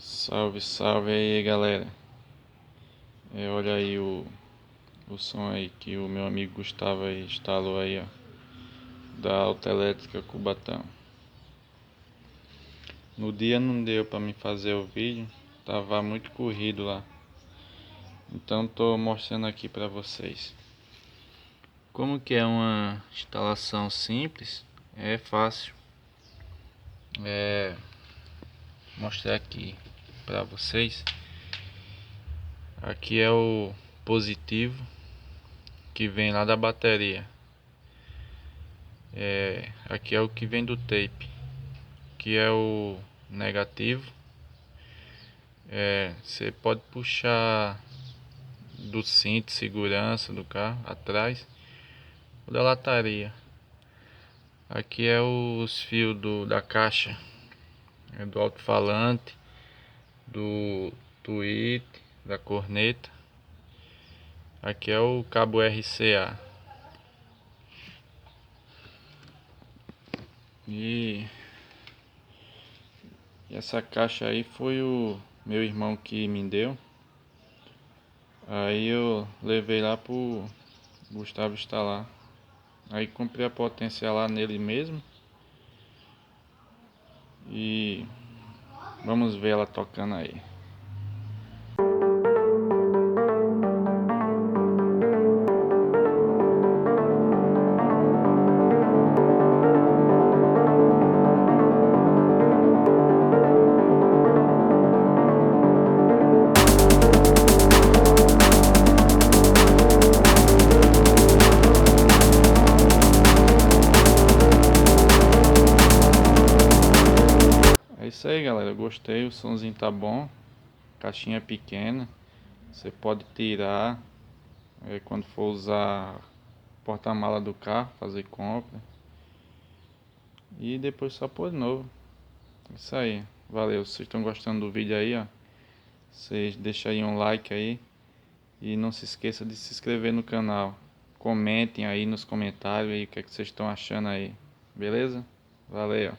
Salve, salve aí, galera. Olha aí o som aí que o meu amigo Gustavo aí instalou aí, ó, da Autoelétrica Cubatão. No dia não deu pra me fazer o vídeo, tava muito corrido lá. Então tô mostrando aqui pra vocês. Como que é uma instalação simples, é fácil. Mostrar aqui pra vocês. Aqui é o positivo que vem lá da bateria. Aqui é o que vem do tape, que é o negativo. Você pode puxar do cinto de segurança do carro atrás ou da lataria. Aqui é os fios da caixa, do alto-falante, do tweet, da corneta. Aqui é o cabo RCA. E essa caixa aí foi o meu irmão que me deu. Aí eu levei lá pro Gustavo instalar. Aí comprei a potência lá nele mesmo. E vamos ver ela tocando aí. É isso aí, galera, eu gostei, o somzinho tá bom. Caixinha pequena, você pode tirar quando for usar porta-mala do carro, fazer compra. E depois só pôr de novo. Isso aí, valeu. Vocês estão gostando do vídeo aí, ó, vocês deixam aí um like aí. E não se esqueça de se inscrever no canal. Comentem aí nos comentários aí o que é que vocês estão achando aí. Beleza? Valeu.